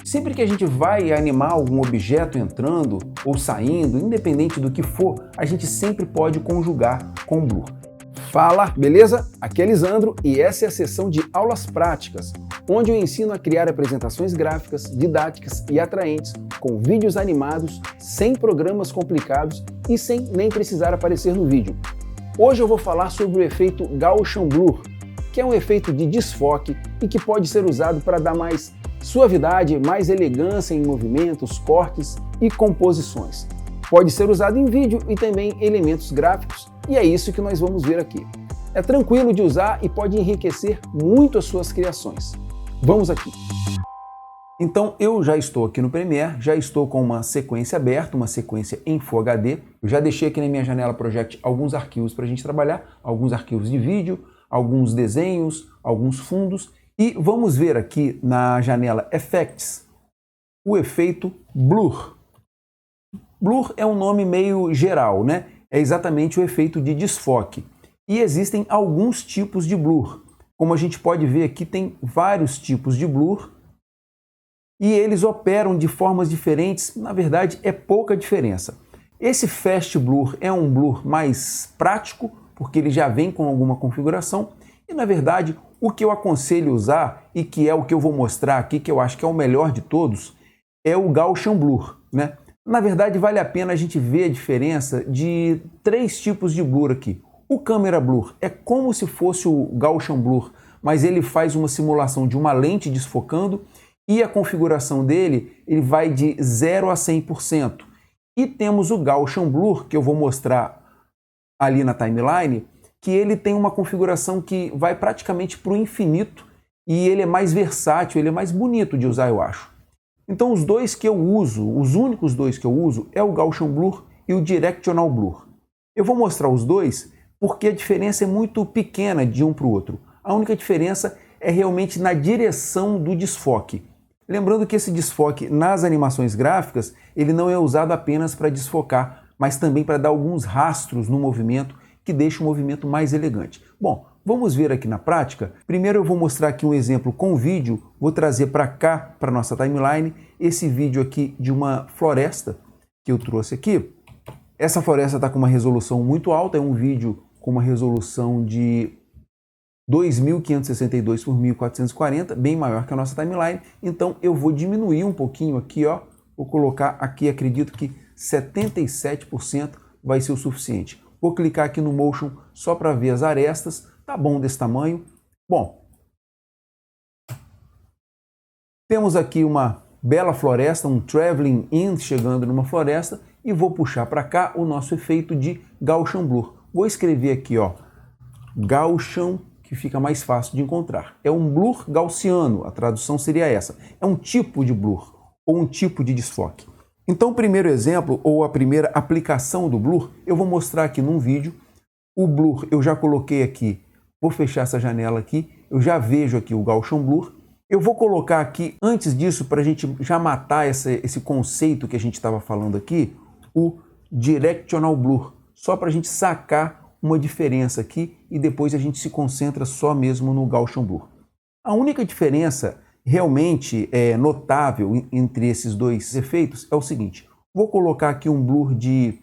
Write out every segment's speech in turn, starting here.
Sempre que a gente vai animar algum objeto entrando ou saindo, independente do que for, a gente sempre pode conjugar com Blur. Fala, beleza? Aqui é Lisandro e essa é a sessão de aulas práticas, onde eu ensino a criar apresentações gráficas, didáticas e atraentes com vídeos animados, sem programas complicados e sem nem precisar aparecer no vídeo. Hoje eu vou falar sobre o efeito Gaussian Blur, que é um efeito de desfoque e que pode ser usado para dar mais suavidade, mais elegância em movimentos, cortes e composições. Pode ser usado em vídeo e também em elementos gráficos, e é isso que nós vamos ver aqui. É tranquilo de usar e pode enriquecer muito as suas criações. Vamos aqui. Então eu já estou aqui no Premiere, já estou com uma sequência aberta, uma sequência em Full HD. Eu já deixei aqui na minha janela Project alguns arquivos para a gente trabalhar, alguns arquivos de vídeo, alguns desenhos, alguns fundos. E vamos ver aqui na janela Effects o efeito Blur. Blur é um nome meio geral, né? É exatamente o efeito de desfoque. E existem alguns tipos de Blur. Como a gente pode ver aqui, tem vários tipos de Blur e eles operam de formas diferentes. Na verdade, é pouca diferença. Esse Fast Blur é um Blur mais prático, porque ele já vem com alguma configuração. E, na verdade, o que eu aconselho usar, e que é o que eu vou mostrar aqui, que eu acho que é o melhor de todos, é o Gaussian Blur, né? Na verdade, vale a pena a gente ver a diferença de três tipos de Blur aqui. O Camera Blur é como se fosse o Gaussian Blur, mas ele faz uma simulação de uma lente desfocando e a configuração dele ele vai de 0 a 100%. E temos o Gaussian Blur, que eu vou mostrar ali na timeline, que ele tem uma configuração que vai praticamente para o infinito e ele é mais versátil, ele é mais bonito de usar, eu acho. Então os dois que eu uso, os únicos dois que eu uso é o Gaussian Blur e o Directional Blur. Eu vou mostrar os dois porque a diferença é muito pequena de um para o outro. A única diferença é realmente na direção do desfoque. Lembrando que esse desfoque nas animações gráficas, ele não é usado apenas para desfocar, mas também para dar alguns rastros no movimento que deixa o movimento mais elegante. Bom, vamos ver aqui na prática. Primeiro eu vou mostrar aqui um exemplo com vídeo, vou trazer para cá, para nossa timeline, esse vídeo aqui de uma floresta que eu trouxe aqui. Essa floresta está com uma resolução muito alta, é um vídeo com uma resolução de 2562 por 1440, bem maior que a nossa timeline, então eu vou diminuir um pouquinho aqui, ó, vou colocar aqui, acredito que 77% vai ser o suficiente. Vou clicar aqui no Motion só para ver as arestas. Tá bom desse tamanho. Bom, temos aqui uma bela floresta, um traveling in chegando numa floresta e vou puxar para cá o nosso efeito de Gaussian Blur. Vou escrever aqui, ó, Gaussian, que fica mais fácil de encontrar. É um blur gaussiano, a tradução seria essa. É um tipo de blur ou um tipo de desfoque. Então, o primeiro exemplo, ou a primeira aplicação do Blur, eu vou mostrar aqui num vídeo. O Blur eu já coloquei aqui, vou fechar essa janela aqui, eu já vejo aqui o Gaussian Blur. Eu vou colocar aqui, antes disso, para a gente já matar esse conceito que a gente estava falando aqui, o Directional Blur, só para a gente sacar uma diferença aqui e depois a gente se concentra só mesmo no Gaussian Blur. A única diferença realmente notável entre esses dois efeitos é o seguinte. Vou colocar aqui um blur de,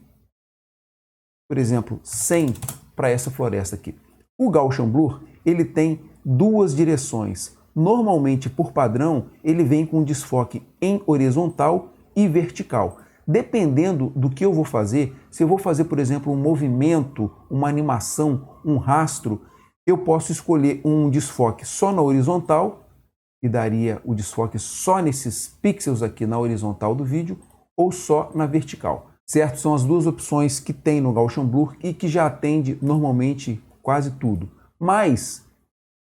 por exemplo, 100 para essa floresta aqui. O Gaussian Blur, ele tem duas direções. Normalmente, por padrão, ele vem com desfoque em horizontal e vertical. Dependendo do que eu vou fazer, se eu vou fazer, por exemplo, um movimento, uma animação, um rastro, eu posso escolher um desfoque só na horizontal, e daria o desfoque só nesses pixels aqui na horizontal do vídeo ou só na vertical, certo? São as duas opções que tem no Gaussian Blur e que já atende normalmente quase tudo. Mas,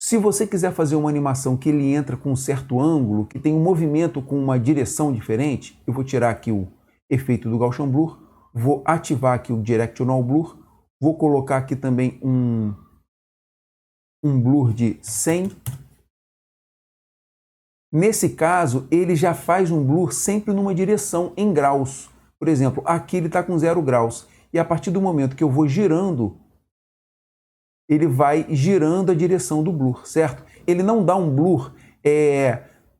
se você quiser fazer uma animação que ele entra com um certo ângulo, que tem um movimento com uma direção diferente, eu vou tirar aqui o efeito do Gaussian Blur, vou ativar aqui o Directional Blur, vou colocar aqui também um blur de 100. Nesse caso, ele já faz um blur sempre numa direção em graus. Por exemplo, aqui ele está com 0 graus. E a partir do momento que eu vou girando, ele vai girando a direção do blur, certo? Ele não dá um blur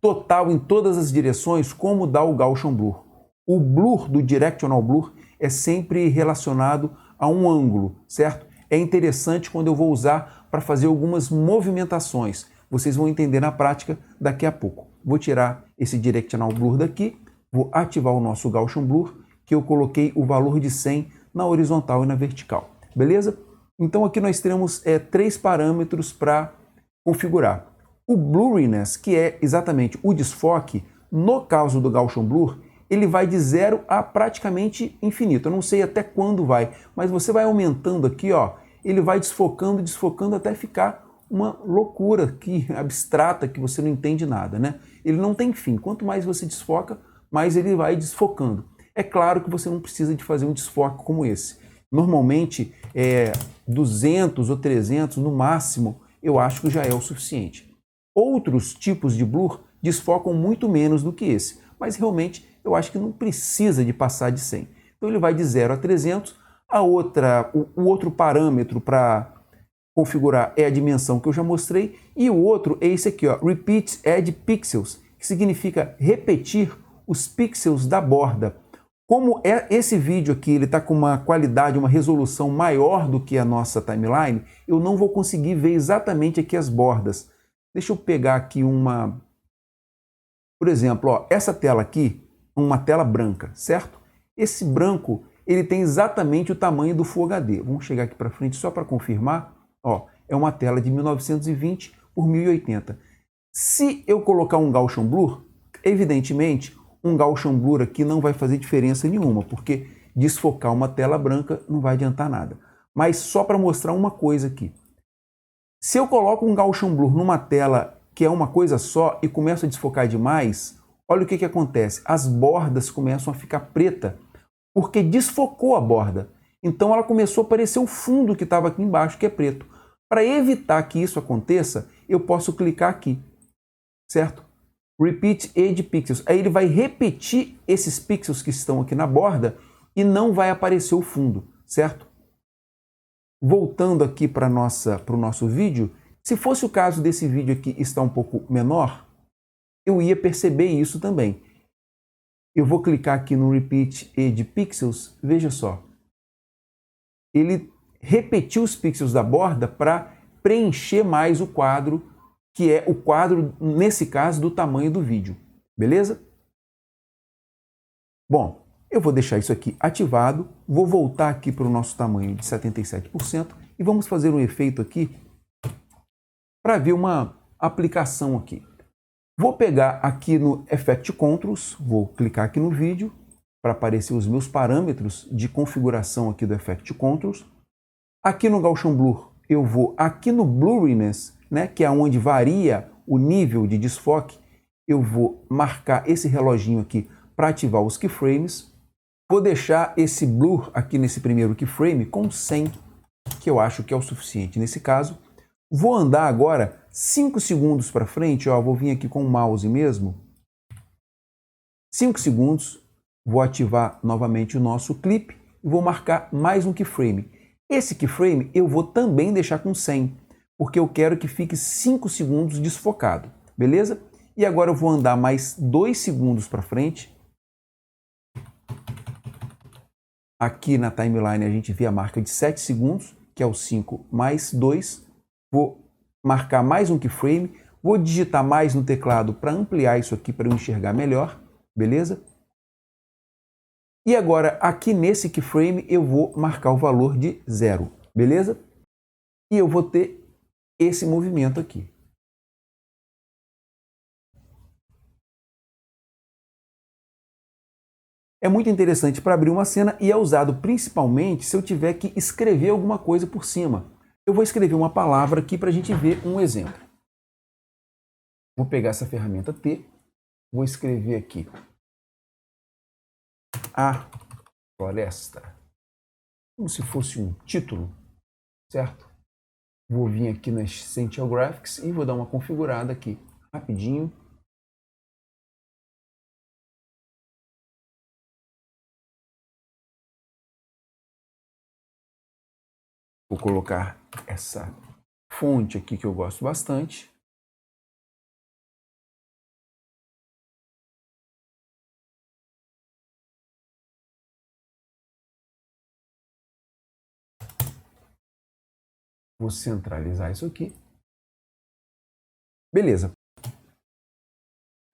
total em todas as direções, como dá o Gaussian Blur. O blur do Directional Blur é sempre relacionado a um ângulo, certo? É interessante quando eu vou usar para fazer algumas movimentações. Vocês vão entender na prática daqui a pouco. Vou tirar esse Directional Blur daqui, vou ativar o nosso Gaussian Blur, que eu coloquei o valor de 100 na horizontal e na vertical. Beleza? Então aqui nós temos 3 parâmetros para configurar. O blurriness, que é exatamente o desfoque, no caso do Gaussian Blur, ele vai de 0 a praticamente infinito. Eu não sei até quando vai, mas você vai aumentando aqui, ó, ele vai desfocando, desfocando até ficar uma loucura aqui, abstrata, que você não entende nada, né? Ele não tem fim. Quanto mais você desfoca, mais ele vai desfocando. É claro que você não precisa de fazer um desfoque como esse. Normalmente, 200 ou 300 no máximo, eu acho que já é o suficiente. Outros tipos de blur desfocam muito menos do que esse, mas realmente eu acho que não precisa de passar de 100. Então ele vai de 0 a 300. O outro parâmetro para configurar é a dimensão que eu já mostrei, e o outro é esse aqui, ó, Repeat Edge Pixels, que significa repetir os pixels da borda. Como esse vídeo aqui ele está com uma qualidade, uma resolução maior do que a nossa timeline, eu não vou conseguir ver exatamente aqui as bordas. Deixa eu pegar aqui uma... Por exemplo, ó, essa tela aqui, uma tela branca, certo? Esse branco, ele tem exatamente o tamanho do Full HD. Vamos chegar aqui para frente só para confirmar. Ó, é uma tela de 1920 por 1080. Se eu colocar um Gaussian Blur, evidentemente, um Gaussian Blur aqui não vai fazer diferença nenhuma, porque desfocar uma tela branca não vai adiantar nada. Mas só para mostrar uma coisa aqui. Se eu coloco um Gaussian Blur numa tela que é uma coisa só e começo a desfocar demais, olha o que acontece. As bordas começam a ficar preta, porque desfocou a borda. Então ela começou a aparecer o fundo que estava aqui embaixo, que é preto. Para evitar que isso aconteça, eu posso clicar aqui, certo? Repeat Edge Pixels. Aí ele vai repetir esses pixels que estão aqui na borda e não vai aparecer o fundo, certo? Voltando aqui para o nosso vídeo, se fosse o caso desse vídeo aqui estar um pouco menor, eu ia perceber isso também. Eu vou clicar aqui no Repeat Edge Pixels, veja só. Ele repetiu os pixels da borda para preencher mais o quadro, que é o quadro, nesse caso, do tamanho do vídeo. Beleza? Bom, eu vou deixar isso aqui ativado, vou voltar aqui para o nosso tamanho de 77% e vamos fazer um efeito aqui para ver uma aplicação aqui. Vou pegar aqui no Effect Controls, vou clicar aqui no vídeo para aparecer os meus parâmetros de configuração aqui do Effect Controls. Aqui no Gaussian Blur, eu vou aqui no Blurriness, né, que é onde varia o nível de desfoque, eu vou marcar esse reloginho aqui para ativar os keyframes. Vou deixar esse blur aqui nesse primeiro keyframe com 100, que eu acho que é o suficiente nesse caso. Vou andar agora 5 segundos para frente, ó, vou vir aqui com o mouse mesmo. 5 segundos, vou ativar novamente o nosso clip e vou marcar mais um keyframe. Esse keyframe eu vou também deixar com 100, porque eu quero que fique 5 segundos desfocado, beleza? E agora eu vou andar mais 2 segundos para frente. Aqui na timeline a gente vê a marca de 7 segundos, que é o 5 mais 2. Vou marcar mais um keyframe, vou digitar mais no teclado para ampliar isso aqui para eu enxergar melhor, beleza? E agora aqui nesse keyframe eu vou marcar o valor de 0, beleza? E eu vou ter esse movimento aqui. É muito interessante para abrir uma cena e é usado principalmente se eu tiver que escrever alguma coisa por cima. Eu vou escrever uma palavra aqui para a gente ver um exemplo. Vou pegar essa ferramenta T, vou escrever aqui a floresta, como se fosse um título, certo? Vou vir aqui na Essential Graphics e vou dar uma configurada aqui, rapidinho. Vou colocar essa fonte aqui que eu gosto bastante. Vou centralizar isso aqui. Beleza.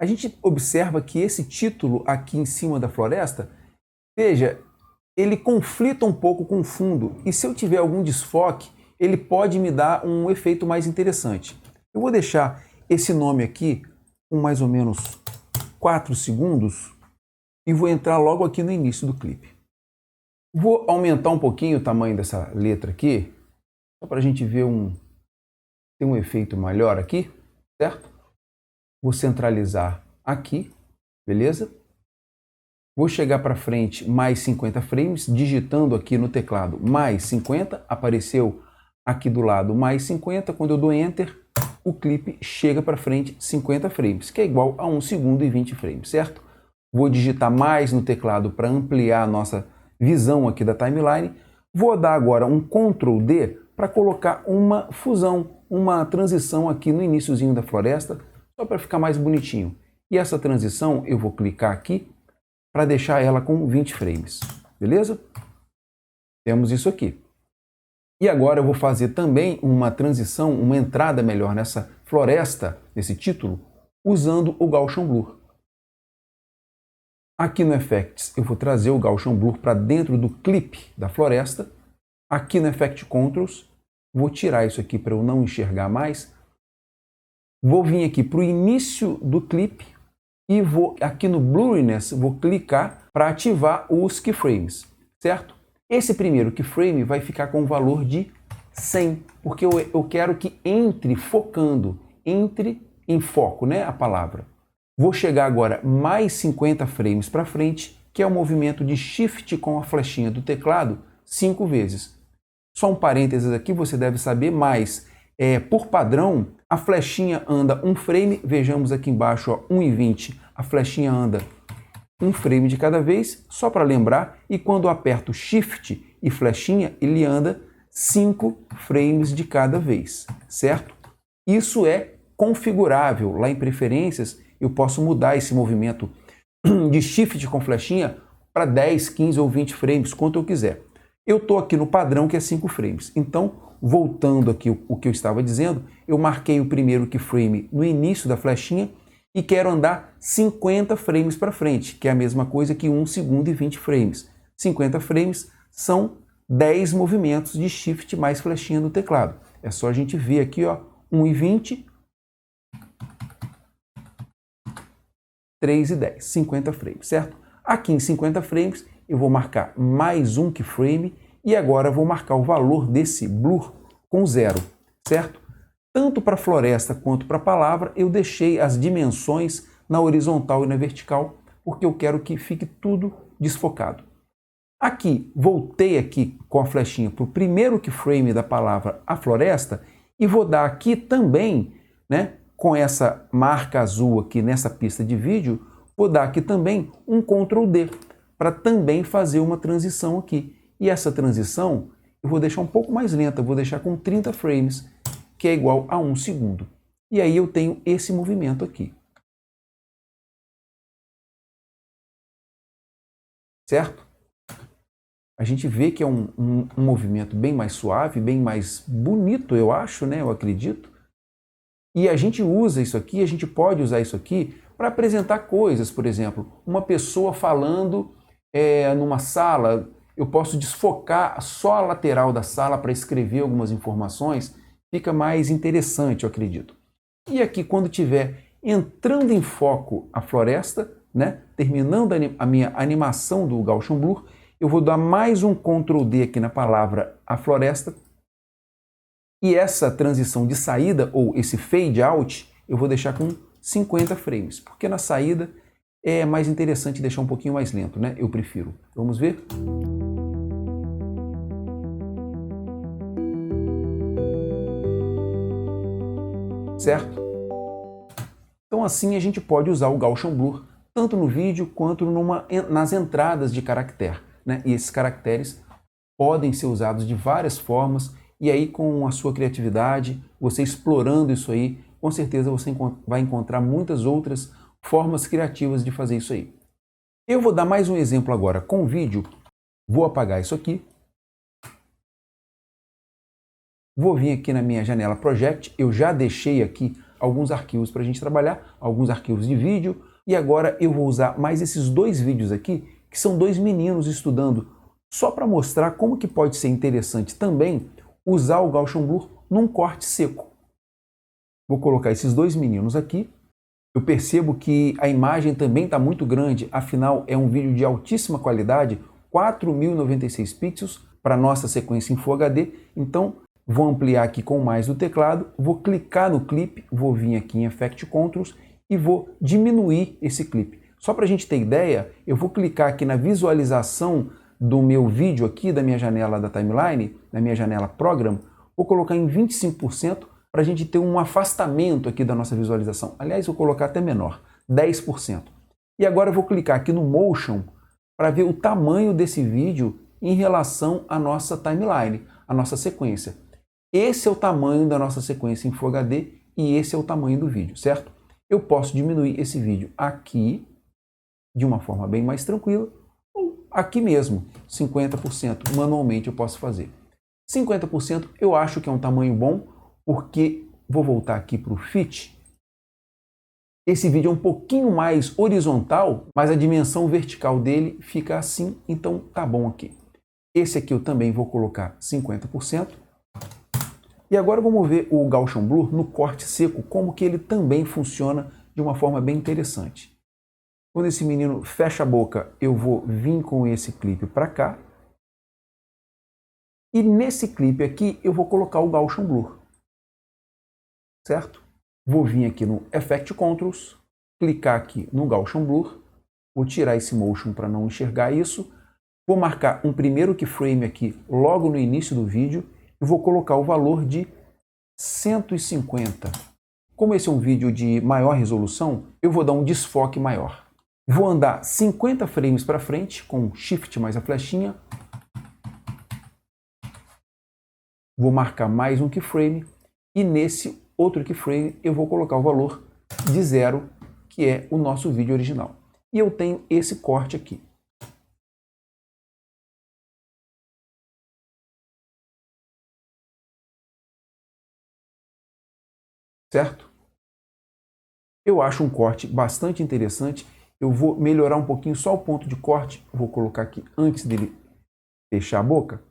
A gente observa que esse título aqui em cima da floresta, veja, ele conflita um pouco com o fundo. E se eu tiver algum desfoque, ele pode me dar um efeito mais interessante. Eu vou deixar esse nome aqui com mais ou menos 4 segundos e vou entrar logo aqui no início do clipe. Vou aumentar um pouquinho o tamanho dessa letra aqui, só para a gente ver ter um efeito melhor aqui, certo? Vou centralizar aqui, beleza? Vou chegar para frente mais 50 frames, digitando aqui no teclado mais 50, apareceu aqui do lado mais 50, quando eu dou Enter, o clipe chega para frente 50 frames, que é igual a 1 segundo e 20 frames, certo? Vou digitar mais no teclado para ampliar a nossa visão aqui da timeline. Vou dar agora um Ctrl D para colocar uma fusão, uma transição aqui no iniciozinho da floresta, só para ficar mais bonitinho. E essa transição eu vou clicar aqui para deixar ela com 20 frames, beleza? Temos isso aqui. E agora eu vou fazer também uma transição, uma entrada melhor nessa floresta, nesse título, usando o Gaussian Blur. Aqui no Effects eu vou trazer o Gaussian Blur para dentro do clipe da floresta. Aqui no Effect Controls, vou tirar isso aqui para eu não enxergar mais. Vou vir aqui para o início do clipe e vou aqui no Blurriness, vou clicar para ativar os keyframes, certo? Esse primeiro keyframe vai ficar com o valor de 100, porque eu quero que entre focando, entre em foco, né, a palavra. Vou chegar agora mais 50 frames para frente, que é o movimento de Shift com a flechinha do teclado 5 vezes. Só um parênteses aqui, você deve saber, mas por padrão, a flechinha anda um frame, vejamos aqui embaixo, ó, 1,20, a flechinha anda um frame de cada vez, só para lembrar, e quando eu aperto Shift e flechinha, ele anda 5 frames de cada vez, certo? Isso é configurável. Lá em preferências, eu posso mudar esse movimento de Shift com flechinha para 10, 15 ou 20 frames, quanto eu quiser. Eu estou aqui no padrão, que é 5 frames. Então, voltando aqui o que eu estava dizendo, eu marquei o primeiro keyframe no início da flechinha e quero andar 50 frames para frente, que é a mesma coisa que 1 segundo e 20 frames. 50 frames são 10 movimentos de Shift mais flechinha no teclado. É só a gente ver aqui, ó, 1,20, 3 e 10, 50 frames, certo? Aqui em 50 frames eu vou marcar mais um keyframe e agora vou marcar o valor desse blur com 0, certo? Tanto para a floresta quanto para a palavra eu deixei as dimensões na horizontal e na vertical, porque eu quero que fique tudo desfocado. Aqui, voltei aqui com a flechinha para o primeiro keyframe da palavra a floresta e vou dar aqui também, né, com essa marca azul aqui nessa pista de vídeo, vou dar aqui também um Ctrl D para também fazer uma transição aqui. E essa transição eu vou deixar um pouco mais lenta, vou deixar com 30 frames, que é igual a 1 segundo. E aí eu tenho esse movimento aqui. Certo? A gente vê que é um movimento bem mais suave, bem mais bonito, eu acho, né? Eu acredito. E a gente usa isso aqui, a gente pode usar isso aqui para apresentar coisas, por exemplo, uma pessoa falando numa sala, eu posso desfocar só a lateral da sala para escrever algumas informações, fica mais interessante, eu acredito. E aqui, quando tiver entrando em foco a floresta, né, terminando a minha animação do Gaussian Blur, eu vou dar mais um Ctrl D aqui na palavra a floresta. E essa transição de saída, ou esse fade out, eu vou deixar com 50 frames, porque na saída é mais interessante deixar um pouquinho mais lento, né? Eu prefiro. Vamos ver? Certo? Então assim a gente pode usar o Gaussian Blur tanto no vídeo quanto nas entradas de caractere, né? E esses caracteres podem ser usados de várias formas e aí com a sua criatividade, você explorando isso aí, com certeza você vai encontrar muitas outras formas criativas de fazer isso aí. Eu vou dar mais um exemplo agora com o vídeo, vou apagar isso aqui. Vou vir aqui na minha janela Project, eu já deixei aqui alguns arquivos para a gente trabalhar, alguns arquivos de vídeo, e agora eu vou usar mais esses dois vídeos aqui, que são dois meninos estudando, só para mostrar como que pode ser interessante também usar o Gaussian Blur num corte seco. Vou colocar esses dois meninos aqui. Eu percebo que a imagem também está muito grande, afinal é um vídeo de altíssima qualidade, 4096 pixels para nossa sequência em Full HD, então vou ampliar aqui com mais do teclado, vou clicar no clipe, vou vir aqui em Effect Controls e vou diminuir esse clipe. Só para a gente ter ideia, eu vou clicar aqui na visualização do meu vídeo aqui, da minha janela da timeline, da minha janela Program, vou colocar em 25% para a gente ter um afastamento aqui da nossa visualização. Aliás, vou colocar até menor, 10%. E agora eu vou clicar aqui no Motion para ver o tamanho desse vídeo em relação à nossa timeline, à nossa sequência. Esse é o tamanho da nossa sequência em Full HD e esse é o tamanho do vídeo, certo? Eu posso diminuir esse vídeo aqui de uma forma bem mais tranquila, ou aqui mesmo, 50%, manualmente eu posso fazer. 50% eu acho que é um tamanho bom, porque, vou voltar aqui para o Fit, esse vídeo é um pouquinho mais horizontal, mas a dimensão vertical dele fica assim, então tá bom aqui. Esse aqui eu também vou colocar 50%. E agora vamos ver o Gaussian Blur no corte seco, como que ele também funciona de uma forma bem interessante. Quando esse menino fecha a boca, eu vou vir com esse clipe para cá. E nesse clipe aqui eu vou colocar o Gaussian Blur. Certo? Vou vir aqui no Effect Controls, clicar aqui no Gaussian Blur, vou tirar esse Motion para não enxergar isso, vou marcar um primeiro keyframe aqui logo no início do vídeo e vou colocar o valor de 150. Como esse é um vídeo de maior resolução, eu vou dar um desfoque maior. Vou andar 50 frames para frente com Shift mais a flechinha, vou marcar mais um keyframe e nesse outro keyframe eu vou colocar o valor de 0, que é o nosso vídeo original. E eu tenho esse corte aqui. Certo? Eu acho um corte bastante interessante. Eu vou melhorar um pouquinho só o ponto de corte. Vou colocar aqui antes dele fechar a boca.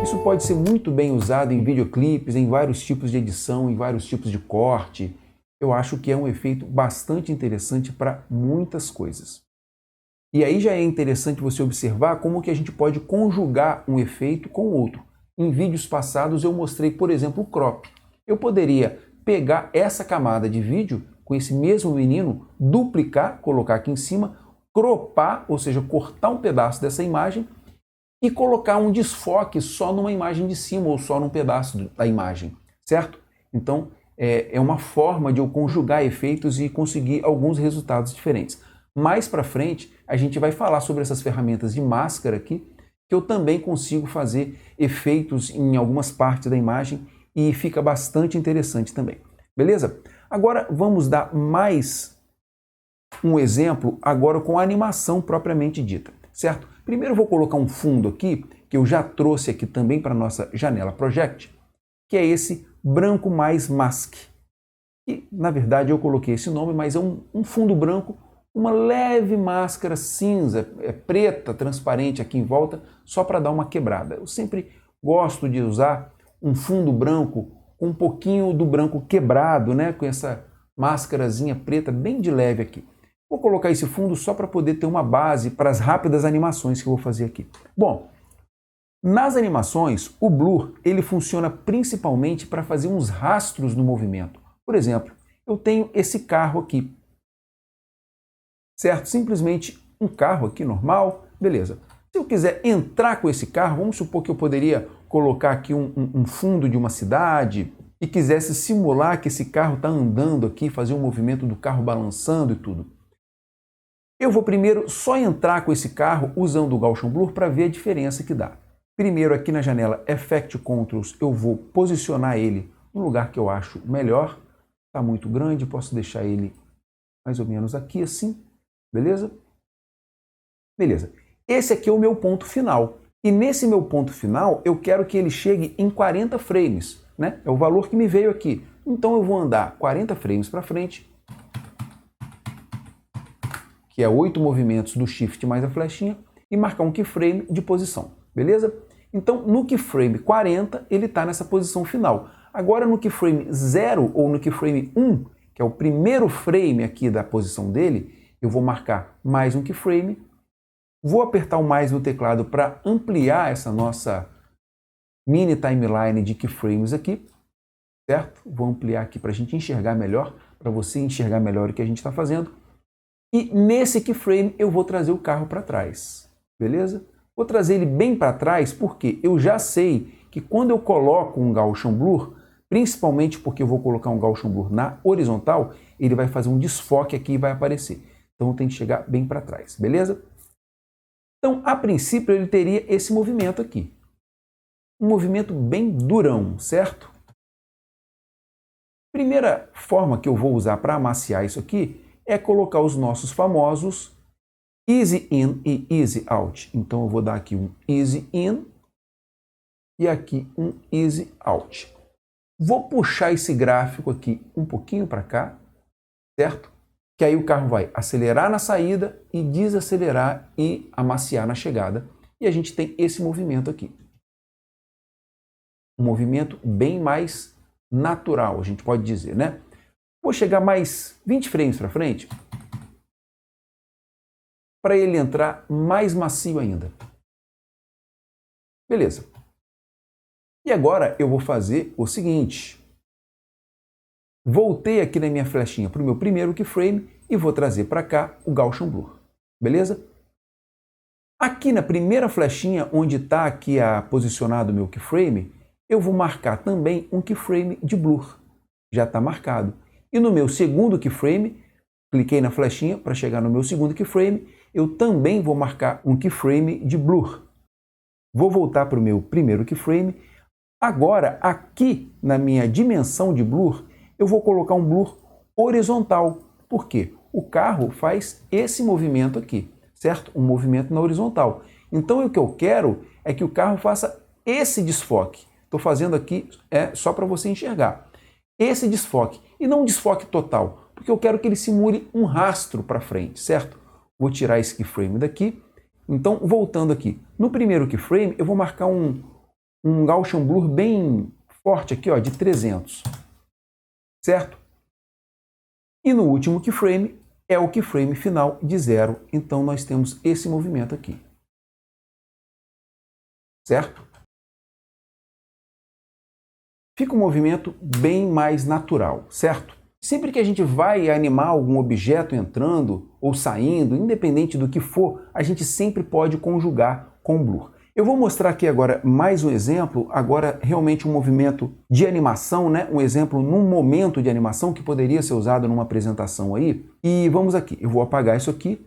Isso pode ser muito bem usado em videoclipes, em vários tipos de edição, em vários tipos de corte. Eu acho que é um efeito bastante interessante para muitas coisas. E aí já é interessante você observar como que a gente pode conjugar um efeito com outro. Em vídeos passados eu mostrei, por exemplo, o crop. Eu poderia pegar essa camada de vídeo com esse mesmo menino, duplicar, colocar aqui em cima, cropar, ou seja, cortar um pedaço dessa imagem e colocar um desfoque só numa imagem de cima ou só num pedaço da imagem, certo? Então é uma forma de eu conjugar efeitos e conseguir alguns resultados diferentes. Mais para frente, a gente vai falar sobre essas ferramentas de máscara aqui, que eu também consigo fazer efeitos em algumas partes da imagem e fica bastante interessante também. Beleza? Agora vamos dar mais um exemplo agora com a animação propriamente dita, certo? Primeiro eu vou colocar um fundo aqui, que eu já trouxe aqui também para a nossa janela Project, que é esse branco mais mask. E, na verdade, eu coloquei esse nome, mas é um fundo branco, uma leve máscara cinza, preta, transparente aqui em volta, só para dar uma quebrada. Eu sempre gosto de usar um fundo branco com um pouquinho do branco quebrado, né? Com essa máscarazinha preta bem de leve aqui. Vou colocar esse fundo só para poder ter uma base para as rápidas animações que eu vou fazer aqui. Bom, nas animações, o Blur ele funciona principalmente para fazer uns rastros no movimento. Por exemplo, eu tenho esse carro aqui. Certo? Simplesmente um carro aqui normal, beleza. Se eu quiser entrar com esse carro, vamos supor que eu poderia colocar aqui um fundo de uma cidade e quisesse simular que esse carro está andando aqui, fazer um movimento do carro balançando e tudo. Eu vou primeiro só entrar com esse carro usando o Gaussian Blur para ver a diferença que dá. Primeiro aqui na janela Effect Controls eu vou posicionar ele no lugar que eu acho melhor. Está muito grande, posso deixar ele mais ou menos aqui assim, beleza? Beleza. Esse aqui é o meu ponto final. E nesse meu ponto final, eu quero que ele chegue em 40 frames, né? É o valor que me veio aqui. Então eu vou andar 40 frames para frente, que é 8 movimentos do Shift mais a flechinha, e marcar um keyframe de posição, beleza? Então no keyframe 40, ele está nessa posição final. Agora no keyframe 0 ou no keyframe 1, que é o primeiro frame aqui da posição dele, eu vou marcar mais um keyframe. Vou apertar o mais no teclado para ampliar essa nossa mini timeline de keyframes aqui, certo? Vou ampliar aqui para a gente enxergar melhor, para você enxergar melhor o que a gente está fazendo. E nesse keyframe eu vou trazer o carro para trás, beleza? Vou trazer ele bem para trás porque eu já sei que quando eu coloco um Gaussian Blur, principalmente porque eu vou colocar um Gaussian Blur na horizontal, ele vai fazer um desfoque aqui e vai aparecer. Então tem que chegar bem para trás, beleza? Então, a princípio, ele teria esse movimento aqui. Um movimento bem durão, certo? Primeira forma que eu vou usar para amaciar isso aqui é colocar os nossos famosos Easy In e Easy Out. Então, eu vou dar aqui um Easy In e aqui um Easy Out. Vou puxar esse gráfico aqui um pouquinho para cá, certo? Que aí o carro vai acelerar na saída e desacelerar e amaciar na chegada. E a gente tem esse movimento aqui. Um movimento bem mais natural, a gente pode dizer, né? Vou chegar mais 20 frames para frente para ele entrar mais macio ainda. Beleza. E agora eu vou fazer o seguinte. Voltei aqui na minha flechinha para o meu primeiro keyframe e vou trazer para cá o Gaussian Blur, beleza? Aqui na primeira flechinha, onde está aqui posicionado o meu keyframe, eu vou marcar também um keyframe de Blur, já está marcado. E no meu segundo keyframe, cliquei na flechinha para chegar no meu segundo keyframe, eu também vou marcar um keyframe de Blur. Vou voltar para o meu primeiro keyframe. Agora, aqui na minha dimensão de Blur, eu vou colocar um blur horizontal. Por quê? O carro faz esse movimento aqui, certo? Um movimento na horizontal. Então, o que eu quero é que o carro faça esse desfoque. Estou fazendo aqui só para você enxergar. Esse desfoque, e não um desfoque total, porque eu quero que ele simule um rastro para frente, certo? Vou tirar esse keyframe daqui. Então, voltando aqui. No primeiro keyframe, eu vou marcar um Gaussian Blur bem forte aqui, ó, de 300. Certo? E no último keyframe é o keyframe final de 0. Então nós temos esse movimento aqui. Certo? Fica um movimento bem mais natural, certo? Sempre que a gente vai animar algum objeto entrando ou saindo, independente do que for, a gente sempre pode conjugar com Blur. Eu vou mostrar aqui agora mais um exemplo, agora realmente um movimento de animação, né? Um exemplo num momento de animação que poderia ser usado numa apresentação aí. E vamos aqui, eu vou apagar isso aqui.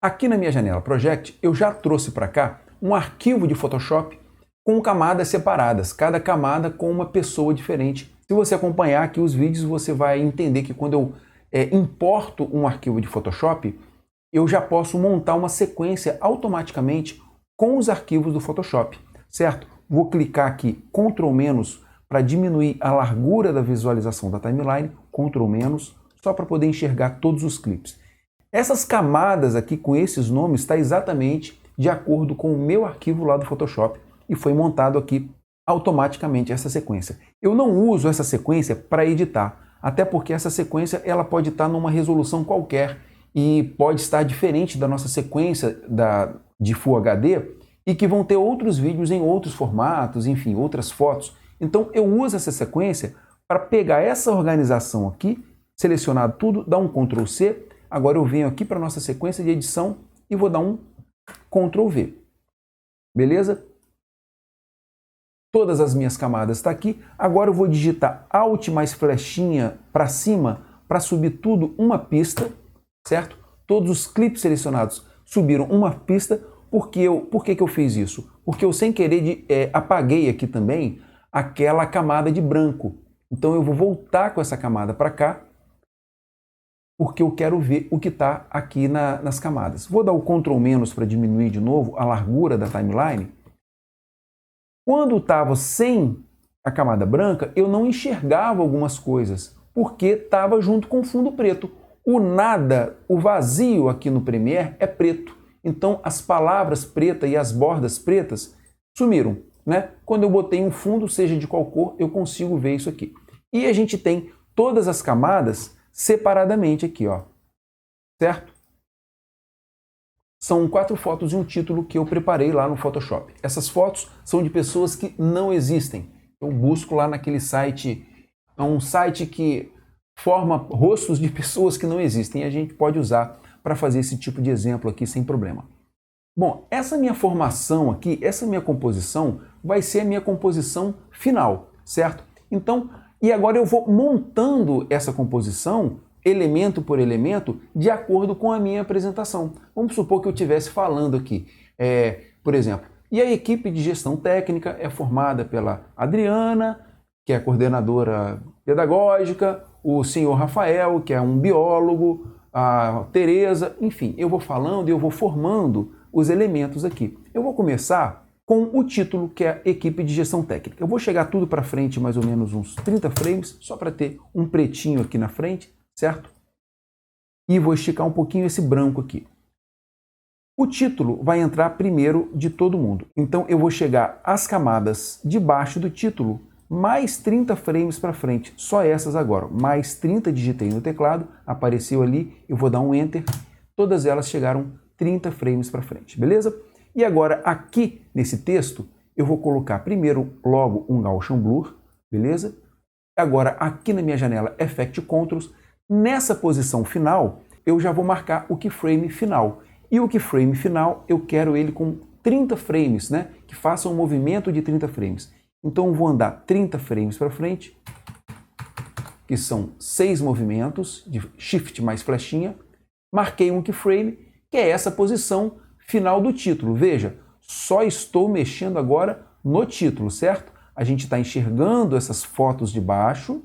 Aqui na minha janela Project, eu já trouxe para cá um arquivo de Photoshop com camadas separadas, cada camada com uma pessoa diferente. Se você acompanhar aqui os vídeos, você vai entender que quando eu importo um arquivo de Photoshop, eu já posso montar uma sequência automaticamente com os arquivos do Photoshop, certo? Vou clicar aqui, Ctrl- para diminuir a largura da visualização da timeline, Ctrl-, só para poder enxergar todos os clipes. Essas camadas aqui com esses nomes está exatamente de acordo com o meu arquivo lá do Photoshop e foi montado aqui automaticamente essa sequência. Eu não uso essa sequência para editar, até porque essa sequência ela pode estar numa resolução qualquer e pode estar diferente da nossa sequência de Full HD e que vão ter outros vídeos em outros formatos, enfim, outras fotos. Então eu uso essa sequência para pegar essa organização aqui, selecionar tudo, dar um Ctrl C, agora eu venho aqui para a nossa sequência de edição e vou dar um Ctrl V. Beleza? Todas as minhas camadas estão aqui. Agora eu vou digitar Alt mais flechinha para cima para subir tudo uma pista, certo? Todos os clipes selecionados subiram uma pista. Por que eu fiz isso? Porque eu sem querer apaguei aqui também aquela camada de branco. Então eu vou voltar com essa camada para cá porque eu quero ver o que está aqui nas camadas. Vou dar o Ctrl- para diminuir de novo a largura da timeline. Quando estava sem a camada branca, eu não enxergava algumas coisas, porque estava junto com o fundo preto. O nada, o vazio aqui no Premiere é preto. Então as palavras pretas e as bordas pretas sumiram, né? Quando eu botei um fundo, seja de qual cor, eu consigo ver isso aqui. E a gente tem todas as camadas separadamente aqui, ó. Certo? São 4 fotos e um título que eu preparei lá no Photoshop. Essas fotos são de pessoas que não existem. Eu busco lá naquele site, é um site que forma rostos de pessoas que não existem e a gente pode usar para fazer esse tipo de exemplo aqui sem problema. Bom, essa minha formação aqui, essa minha composição vai ser a minha composição final, certo? Então, e agora eu vou montando essa composição elemento por elemento de acordo com a minha apresentação. Vamos supor que eu estivesse falando aqui, por exemplo, e a equipe de gestão técnica é formada pela Adriana, que é coordenadora pedagógica, o senhor Rafael, que é um biólogo, a Tereza, enfim, eu vou falando e eu vou formando os elementos aqui. Eu vou começar com o título, que é a equipe de gestão técnica. Eu vou chegar tudo para frente, mais ou menos uns 30 frames, só para ter um pretinho aqui na frente, certo? E vou esticar um pouquinho esse branco aqui. O título vai entrar primeiro de todo mundo. Então eu vou chegar às camadas debaixo do título, mais 30 frames para frente. Só essas agora. Mais 30, digitei no teclado, apareceu ali, eu vou dar um Enter. Todas elas chegaram 30 frames para frente, beleza? E agora aqui nesse texto, eu vou colocar primeiro logo um Gaussian Blur, beleza? Agora aqui na minha janela Effect Controls, nessa posição final, eu já vou marcar o keyframe final. E o keyframe final, eu quero ele com 30 frames, né? Que faça um movimento de 30 frames. Então eu vou andar 30 frames para frente, que são 6 movimentos, de Shift mais flechinha. Marquei um keyframe, que é essa posição final do título. Veja, só estou mexendo agora no título, certo? A gente está enxergando essas fotos de baixo,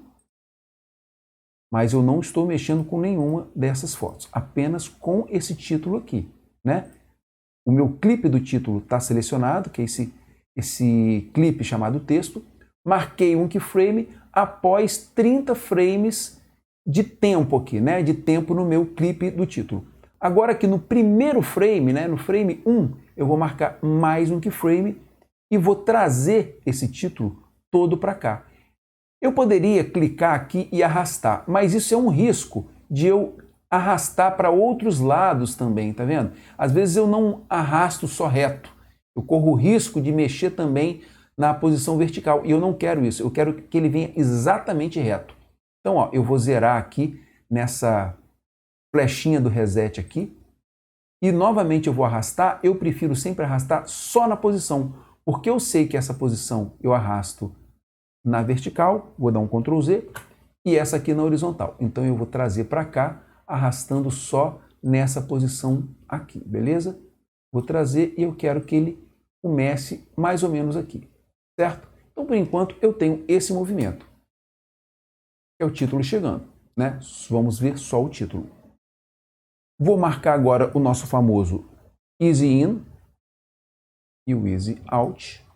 mas eu não estou mexendo com nenhuma dessas fotos, apenas com esse título aqui, né? O meu clipe do título está selecionado, que é esse clipe chamado texto. Marquei um keyframe após 30 frames de tempo aqui, né? De tempo no meu clipe do título. Agora aqui no primeiro frame, né? No frame 1, eu vou marcar mais um keyframe e vou trazer esse título todo para cá. Eu poderia clicar aqui e arrastar, mas isso é um risco de eu arrastar para outros lados também, tá vendo? Às vezes eu não arrasto só reto, eu corro o risco de mexer também na posição vertical e eu não quero isso, eu quero que ele venha exatamente reto. Então, ó, eu vou zerar aqui nessa flechinha do reset aqui e novamente eu vou arrastar. Eu prefiro sempre arrastar só na posição, porque eu sei que essa posição eu arrasto na vertical, vou dar um Ctrl Z, e essa aqui na horizontal. Então eu vou trazer para cá, arrastando só nessa posição aqui, beleza? Vou trazer e eu quero que ele comece mais ou menos aqui, certo? Então por enquanto eu tenho esse movimento, que é o título chegando, né? Vamos ver só o título. Vou marcar agora o nosso famoso Easy In e o Easy Out.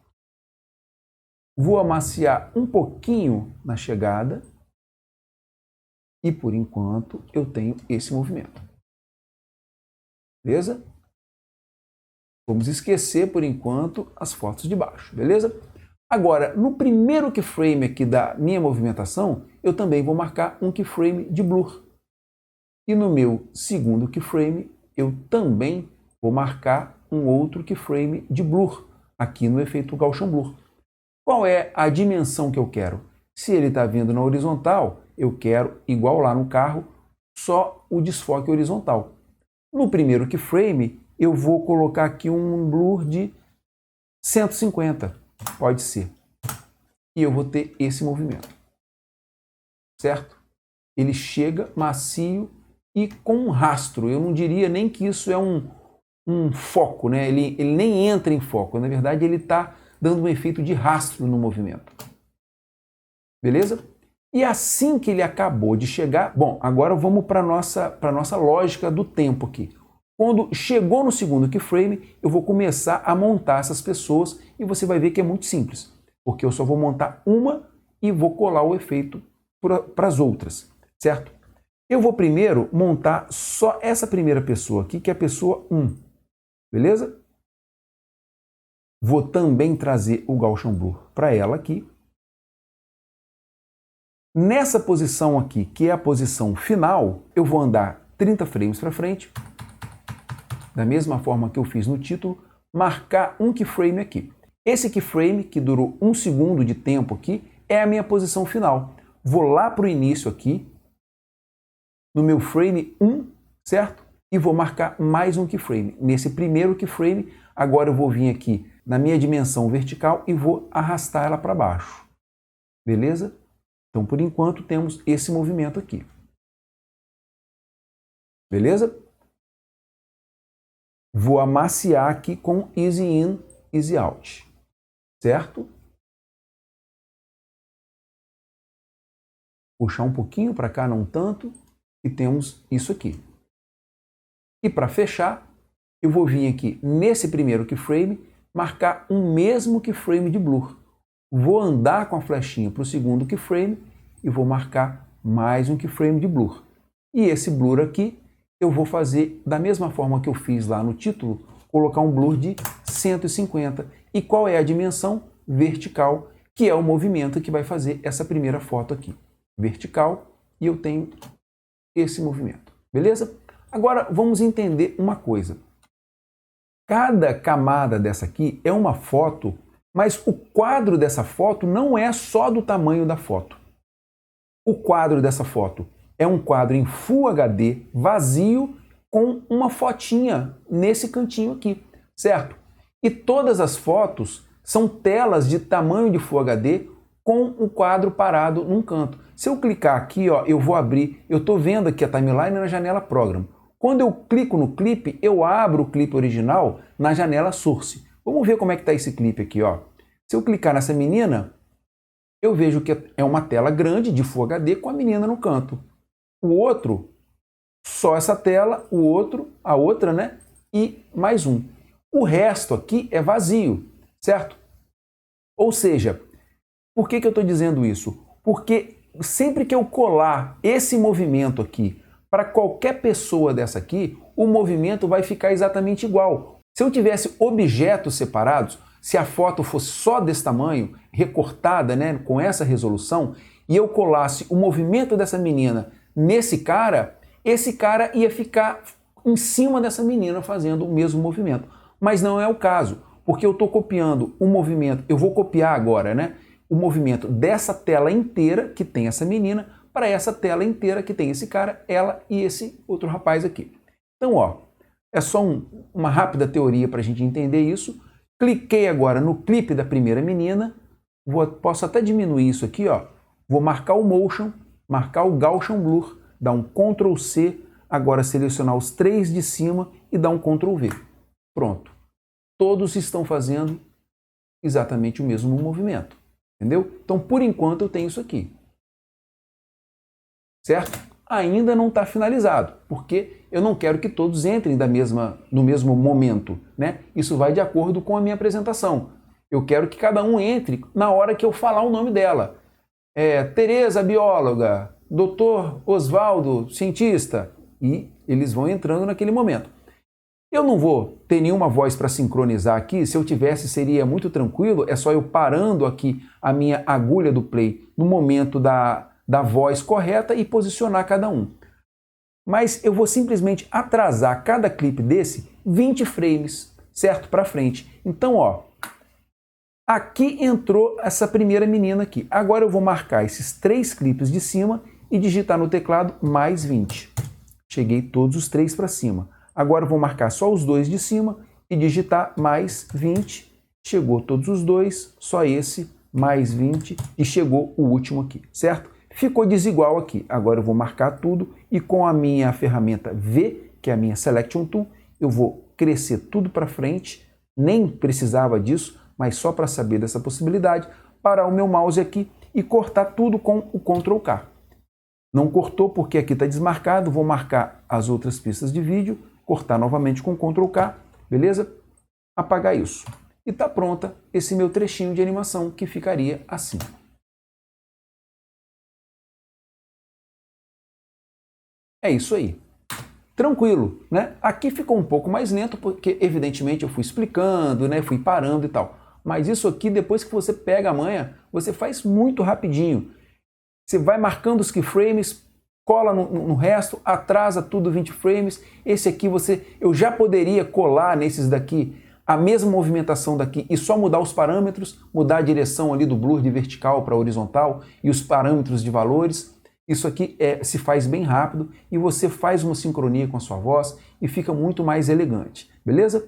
Vou amaciar um pouquinho na chegada e, por enquanto, eu tenho esse movimento. Beleza? Vamos esquecer, por enquanto, as fotos de baixo, beleza? Agora, no primeiro keyframe aqui da minha movimentação, eu também vou marcar um keyframe de blur. E no meu segundo keyframe, eu também vou marcar um outro keyframe de blur, aqui no efeito Gaussian Blur. Qual é a dimensão que eu quero? Se ele está vindo na horizontal, eu quero, igual lá no carro, só o desfoque horizontal. No primeiro keyframe, eu vou colocar aqui um blur de 150, pode ser. E eu vou ter esse movimento, certo? Ele chega macio e com um rastro. Eu não diria nem que isso é um foco, né? Ele nem entra em foco. Na verdade, ele está dando um efeito de rastro no movimento. Beleza? E assim que ele acabou de chegar, bom, agora vamos para a nossa lógica do tempo aqui. Quando chegou no segundo keyframe, eu vou começar a montar essas pessoas e você vai ver que é muito simples, porque eu só vou montar uma e vou colar o efeito para as outras, certo? Eu vou primeiro montar só essa primeira pessoa aqui, que é a pessoa 1, beleza? Vou também trazer o Gaussian Blur para ela aqui. Nessa posição aqui, que é a posição final, eu vou andar 30 frames para frente, da mesma forma que eu fiz no título, marcar um keyframe aqui. Esse keyframe, que durou 1 segundo de tempo aqui, é a minha posição final. Vou lá para o início aqui, no meu frame 1, certo? E vou marcar mais um keyframe. Nesse primeiro keyframe, agora eu vou vir aqui na minha dimensão vertical e vou arrastar ela para baixo. Beleza? Então, por enquanto, temos esse movimento aqui. Beleza? Vou amaciar aqui com Easy In, Easy Out. Certo? Puxar um pouquinho para cá, não tanto. E temos isso aqui. E para fechar, eu vou vir aqui nesse primeiro keyframe, marcar um mesmo keyframe de blur. Vou andar com a flechinha para o segundo keyframe e vou marcar mais um keyframe de blur. E esse blur aqui eu vou fazer da mesma forma que eu fiz lá no título, colocar um blur de 150. E qual é a dimensão? Vertical, que é o movimento que vai fazer essa primeira foto aqui. Vertical, e eu tenho esse movimento. Beleza? Agora vamos entender uma coisa. Cada camada dessa aqui é uma foto, mas o quadro dessa foto não é só do tamanho da foto. O quadro dessa foto é um quadro em Full HD, vazio, com uma fotinha nesse cantinho aqui, certo? E todas as fotos são telas de tamanho de Full HD com o quadro parado num canto. Se eu clicar aqui, ó, eu vou abrir, eu estou vendo aqui a timeline na janela Program. Quando eu clico no clipe, eu abro o clipe original na janela Source. Vamos ver como é que está esse clipe aqui, ó. Se eu clicar nessa menina, eu vejo que é uma tela grande de Full HD com a menina no canto. O outro, só essa tela, o outro, a outra, né? E mais um. O resto aqui é vazio, certo? Ou seja, por que eu estou dizendo isso? Porque sempre que eu colar esse movimento aqui para qualquer pessoa dessa aqui, o movimento vai ficar exatamente igual. Se eu tivesse objetos separados, se a foto fosse só desse tamanho, recortada, né, com essa resolução, e eu colasse o movimento dessa menina nesse cara, esse cara ia ficar em cima dessa menina fazendo o mesmo movimento. Mas não é o caso, porque eu estou copiando o movimento, eu vou copiar agora, né, o movimento dessa tela inteira que tem essa menina para essa tela inteira que tem esse cara, ela e esse outro rapaz aqui. Então, ó, é só uma rápida teoria para a gente entender isso. Cliquei agora no clipe da primeira menina, posso até diminuir isso aqui, ó. Vou marcar o Motion, marcar o Gaussian Blur, dar um Ctrl C, agora selecionar os 3 de cima e dar um Ctrl V. Pronto. Todos estão fazendo exatamente o mesmo movimento. Entendeu? Então, por enquanto, eu tenho isso aqui. Certo? Ainda não está finalizado, porque eu não quero que todos entrem no mesmo momento, né? Isso vai de acordo com a minha apresentação. Eu quero que cada um entre na hora que eu falar o nome dela. Tereza, bióloga, Dr. Osvaldo, cientista, e eles vão entrando naquele momento. Eu não vou ter nenhuma voz para sincronizar aqui, se eu tivesse seria muito tranquilo, é só eu parando aqui a minha agulha do play no momento da voz correta e posicionar cada um. Mas eu vou simplesmente atrasar cada clipe desse 20 frames, certo? Para frente. Então, ó, aqui entrou essa primeira menina aqui. Agora eu vou marcar esses 3 clipes de cima e digitar no teclado mais 20. Cheguei todos os 3 para cima. Agora eu vou marcar só os 2 de cima e digitar mais 20. Chegou todos os 2, só esse, mais 20 e chegou o último aqui, certo? Ficou desigual aqui. Agora eu vou marcar tudo e com a minha ferramenta V, que é a minha Selection Tool, eu vou crescer tudo para frente. Nem precisava disso, mas só para saber dessa possibilidade, parar o meu mouse aqui e cortar tudo com o Ctrl K. Não cortou porque aqui está desmarcado, vou marcar as outras pistas de vídeo, cortar novamente com Ctrl K, beleza? Apagar isso. E está pronta esse meu trechinho de animação que ficaria assim. É isso aí. Tranquilo, né? Aqui ficou um pouco mais lento porque evidentemente eu fui explicando, né? Fui parando e tal. Mas isso aqui, depois que você pega a manha, você faz muito rapidinho. Você vai marcando os keyframes, cola no resto, atrasa tudo 20 frames. Esse aqui eu já poderia colar nesses daqui a mesma movimentação daqui e só mudar os parâmetros, mudar a direção ali do blur de vertical para horizontal e os parâmetros de valores. Isso aqui se faz bem rápido e você faz uma sincronia com a sua voz e fica muito mais elegante, beleza?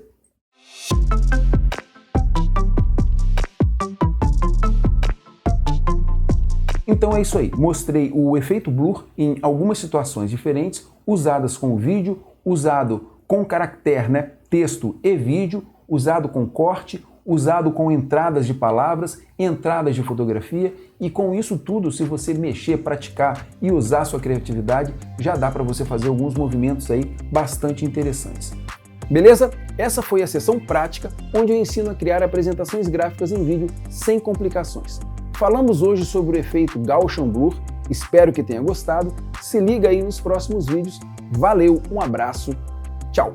Então é isso aí, mostrei o efeito blur em algumas situações diferentes, usadas com vídeo, usado com caractere, né, texto e vídeo, usado com corte, usado com entradas de palavras, entradas de fotografia, e com isso tudo, se você mexer, praticar e usar sua criatividade, já dá para você fazer alguns movimentos aí bastante interessantes. Beleza? Essa foi a sessão prática, onde eu ensino a criar apresentações gráficas em vídeo sem complicações. Falamos hoje sobre o efeito Gaussian Blur, espero que tenha gostado, se liga aí nos próximos vídeos, valeu, um abraço, tchau!